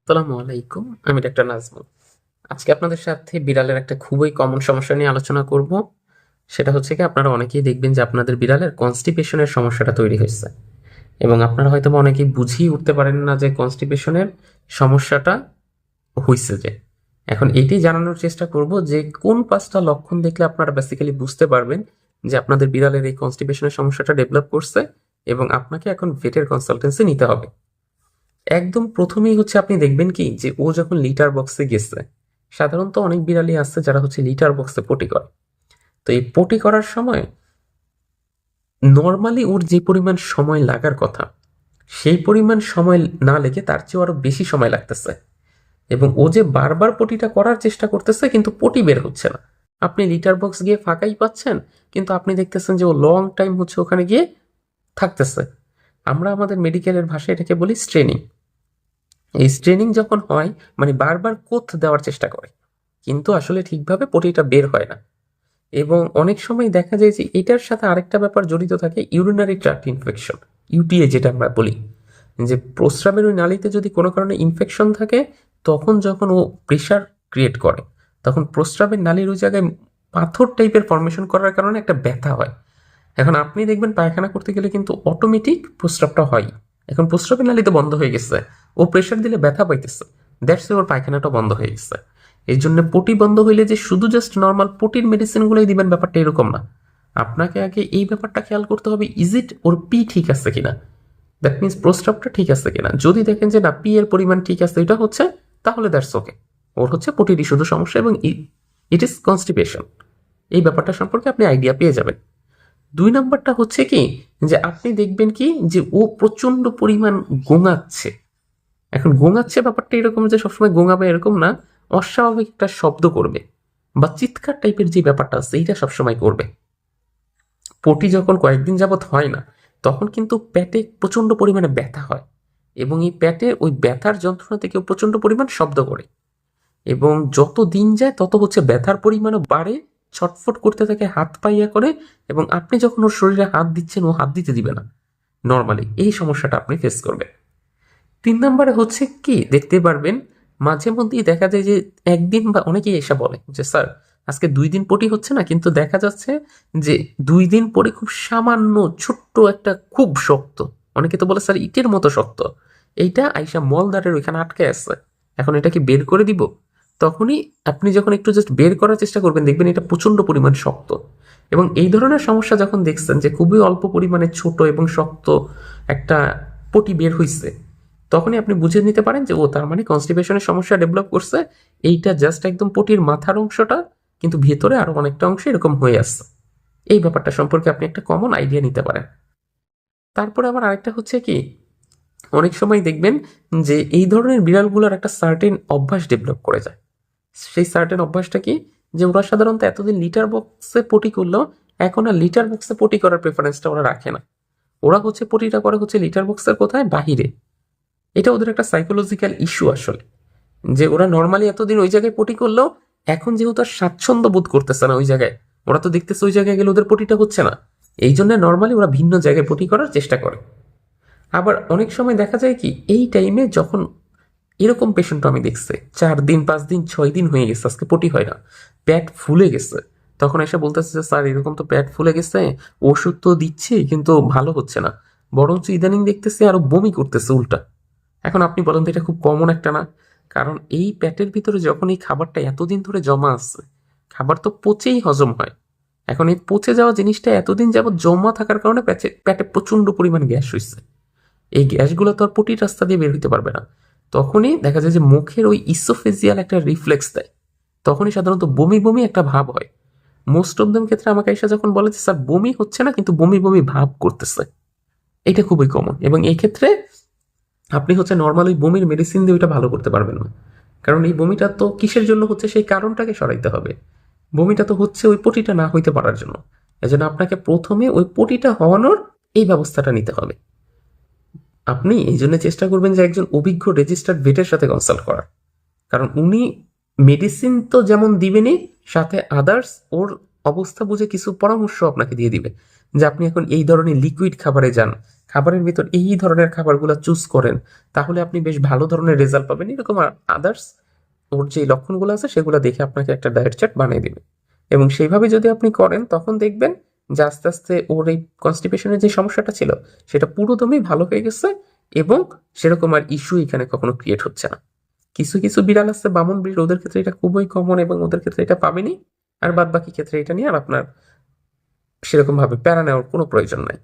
আসসালামু আলাইকুম। আমি ডাক্তার নাজমুল। আজকে আপনাদের সাথে বিড়ালের একটা খুবই কমন সমস্যা নিয়ে আলোচনা করব। সেটা হচ্ছে কি, আপনারা অনেকেই দেখবেন যে আপনাদের বিড়ালের কনস্টিপেশনের সমস্যাটা তৈরি হয়েছে এবং আপনারা হয়তোবা অনেকেই বুঝিয়ে উঠতে পারেন না যে কনস্টিপেশনের সমস্যাটা হইছে যে। এখন এইটাই জানানোর চেষ্টা করব যে কোন ৫টা লক্ষণ দেখলে আপনারা বেসিক্যালি বুঝতে পারবেন যে আপনাদের বিড়ালের এই কনস্টিপেশনের সমস্যাটা ডেভেলপ করছে এবং আপনাকে এখন ভেটের কনসালটেন্সি নিতে হবে। একদম প্রথমেই হচ্ছে আপনি দেখবেন কি যে ও যখন লিটার বক্সে গেছে, সাধারণত অনেক বিড়ালই আছে যারা হচ্ছে লিটার বক্সে পটি করে। তো এই পটি করার সময় নর্মালি ওর যে পরিমাণ সময় লাগার কথা, সেই পরিমাণ সময় না লেগে তার চেয়েও আরো বেশি সময় লাগতেছে এবং ও যে বারবার পটিটা করার চেষ্টা করতেছে কিন্তু পটি বের হচ্ছে না। আপনি লিটার বক্স গিয়ে ফাঁকাই পাচ্ছেন, কিন্তু আপনি দেখতেছেন যে ও লং টাইম হচ্ছে ওখানে গিয়ে থাকতেছে। আমরা আমাদের মেডিকেলের ভাষায় এটাকে বলি স্ট্রেনিং। এই স্ট্রেনিং যখন হয় মানে বারবার কোথ দেওয়ার চেষ্টা করে, কিন্তু আসলে ঠিকভাবে পটিটা বের হয় না। এবং অনেক সময় দেখা যায় যে এটার সাথে আরেকটা ব্যাপার জড়িত থাকে, ইউরিনারি ট্র্যাক্ট ইনফেকশন, ইউটিআই যেটা আমরা বলি। যে প্রস্রাবের ওই নালীতে যদি কোনো কারণে ইনফেকশন থাকে, তখন যখন ও প্রেশার ক্রিয়েট করে, তখন প্রস্রাবের নালীর ওই জায়গায় পাথর টাইপের ফর্মেশন করার কারণে একটা ব্যথা হয়। এখন আপনি দেখবেন পায়খানা করতে গেলে কিন্তু অটোমেটিক প্রস্রাবটা হয়। এখন প্রস্রাবের নালী তো বন্ধ হয়ে গেছে, ও প্রেশার দিলে ব্যথা পাইতেছে, দ্যাটস ওর পায়খানাটা বন্ধ হয়ে গেছে। এই জন্য পটি বন্ধ হইলে যে শুধু জাস্ট নর্মাল পটির মেডিসিনগুলোই দিবেন, ব্যাপারটা এরকম না। আপনাকে আগে এই ব্যাপারটা খেয়াল করতে হবে, ইজ ইট ওর পি ঠিক আছে কিনা, দ্যাট মিনস প্রস্রাবটা ঠিক আছে কিনা। যদি দেখেন যে না, পি এর পরিমাণ ঠিক আছে, এটা হচ্ছে, তাহলে দ্যাটস ওকে, ওর হচ্ছে পটিরই শুধু সমস্যা এবং ইট ইজ কনস্টিপেশন। এই ব্যাপারটা সম্পর্কে আপনি আইডিয়া পেয়ে যাবেন। ২ নাম্বারটা হচ্ছে কি, যে আপনি দেখবেন কি যে ও প্রচন্ড পরিমাণ গোঙাচ্ছে। এখন গোঙাচ্ছে ব্যাপারটা এরকম যে সবসময় গোঙাবে এরকম না, অস্বাভাবিক একটা শব্দ করবে বা চিৎকার টাইপের যে ব্যাপারটা আছে এইটা সবসময় করবে। পটি যখন কয়েকদিন যাবৎ হয় না, তখন কিন্তু পেটে প্রচন্ড পরিমাণে ব্যথা হয় এবং এই পেটে ওই ব্যথার যন্ত্রণা থেকে ও প্রচন্ড পরিমাণ শব্দ করে এবং যত দিন যায় তত হচ্ছে ব্যথার পরিমাণও বাড়ে, ছটফট করতে থাকে, হাত পাইয়া করে। এবং আপনি যখন ওর শরীরে হাত দিচ্ছেন, ও হাত দিতে দিবে না। নর্মালি এই সমস্যাটা আপনি ফেস করবেন। ৩ নম্বরে হচ্ছে কি, দেখতে পারবেন মাঝে মধ্যেই দেখা যায় যে একদিন বা অনেকেই এসে বলে যে স্যার আজকে ২ দিন পটি হচ্ছে না, কিন্তু দেখা যাচ্ছে যে ২ দিন পরে খুব সামান্য ছোট্ট একটা খুব শক্ত, অনেকে তো বলে স্যার ইটের মতো শক্ত, এইটা আইসা মলদ্বারের ওইখানে আটকে আছে, এখন এটা কি বের করে দিব? তখনই আপনি যখন একটু জাস্ট বের করার চেষ্টা করবেন, দেখবেন এটা প্রচন্ড পরিমাণ শক্ত। এবং এই ধরনের সমস্যা যখন দেখছেন যে খুবই অল্প পরিমাণে ছোট এবং শক্ত একটা পটি বের হইছে, তখনই আপনি বুঝে নিতে পারেন যে ও তার মানে কনস্টিপেশনের সমস্যা ডেভেলপ করছে। এইটা জাস্ট একদম পটির মাথার অংশটা, কিন্তু ভেতরে আরো অনেকটা অংশ এরকম হয়ে আসছে। এই ব্যাপারটা সম্পর্কে আপনি একটা কমন আইডিয়া নিতে পারেন। তারপরে আবার আরেকটা হচ্ছে কি, অনেক সময় দেখবেন যে এই ধরনের বিড়ালগুলোর একটা সার্টেন অভ্যাস ডেভেলপ করে যায়। সেই সার্টেন অভ্যাসটা কি, যে ওরা সাধারণত এতদিন লিটার বক্সে পটি করলেও এখন আর লিটার বক্সে পটি করার প্রেফারেন্সটা ওরা রাখে না। ওরা হচ্ছে পটিটা করে হচ্ছে লিটার বক্সের কোথায়, বাহিরে। এটা ওদের একটা সাইকোলজিক্যাল ইস্যু আসলে, যে ওরা নর্মালি এতদিন ওই জায়গায় পটি করলেও এখন যেহেতু আর স্বাচ্ছন্দ্য বোধ করতেছে না ওই জায়গায়, ওরা তো দেখতেছে ওই জায়গায় গেলে ওদের পটিটা হচ্ছে না, এই জন্য নর্মালি ওরা ভিন্ন জায়গায় পটি করার চেষ্টা করে। আবার অনেক সময় দেখা যায় কি, এই টাইমে যখন এরকম পেশেন্ট আমি দেখছি ৪ দিন ৫ দিন ৬ দিন হয়ে গেছে আজকে পটি হয় না, পেট ফুলে গেছে, তখন এসে বলতেছে যে স্যার এরকম তো পেট ফুলে গেছে, ওষুধ তো দিচ্ছি কিন্তু ভালো হচ্ছে না, বরঞ্চ ইদানিং দেখতেছি আরো বমি করতেছে উল্টা। এখন আপনি বলেন তো এটা খুব কমন একটা না? কারণ এই পেটের ভিতরে যখন এই খাবারটা এতদিন ধরে জমা আছে, খাবার তো পচেই হজম হয়। এখন এই পচে যাওয়া জিনিসটা এতদিন যাবত জমা থাকার কারণে পেটে পেটে প্রচন্ড পরিমাণ গ্যাস হইছে। এই গ্যাসগুলো তো আর পটির রাস্তা দিয়ে বের হইতে পারবে না। তখনই দেখা যায় যে মুখের ওই ইসোফেজিয়াল একটা রিফ্লেক্স দেয়, তখনই সাধারণত বমি বমি একটা ভাব হয়। মোস্ট অফ দেম ক্ষেত্রে আমাকে এসে যখন বলে যে স্যার বমি হচ্ছে না কিন্তু বমি বমি ভাব করতেছে, এটা খুবই কমন। এবং এই ক্ষেত্রে আপনি হচ্ছে নর্মাল ওই বমির মেডিসিন দিয়ে ওইটা ভালো করতে পারবেন না, কারণ এই বমিটা তো কিসের জন্য হচ্ছে সেই কারণটাকে সরাইতে হবে। বমিটা তো হচ্ছে ওই পটিটা না হইতে পারার জন্য। এজন্য আপনাকে প্রথমে ওই পটিটা হওয়ানোর এই ব্যবস্থাটা নিতে হবে। আপনি এই জন্য চেষ্টা করবেন যে একজন অভিজ্ঞ রেজিস্টার্ড ভেটের সাথে কনসাল্ট করার, কারণ উনি মেডিসিন তো যেমন দিবেনই, সাথে আদার্স ওর অবস্থা বুঝে কিছু পরামর্শ আপনাকে দিয়ে দিবে, যে আপনি এখন এই ধরনের লিকুইড খাবারে যান, খাবারের ভিতর এই ধরনের খাবারগুলো চুজ করেন, তাহলে আপনি বেশ ভালো ধরনের রেজাল্ট পাবেন। এরকম আদার্স ওর যে লক্ষণগুলো আছে সেগুলো দেখে আপনাকে একটা ডায়েট চার্ট বানিয়ে দিবে, এবং সেইভাবে যদি আপনি করেন তখন দেখবেন যে আস্তে আস্তে ওর এই কনস্টিপেশনের যে সমস্যাটা ছিল সেটা পুরোদমই ভালো হয়ে গেছে, এবং সেরকম আর ইস্যু এখানে কখনো ক্রিয়েট হচ্ছে না। কিছু কিছু বিড়াল আছে বামন ব্রিড, ওদের ক্ষেত্রে এটা খুবই কমন এবং ওদের ক্ষেত্রে এটা পাবেনি। আর বাদ বাকি ক্ষেত্রে এটা নিয়ে আর আপনার সেরকম ভাবে প্যারা নেওয়ার কোনো প্রয়োজন নাই।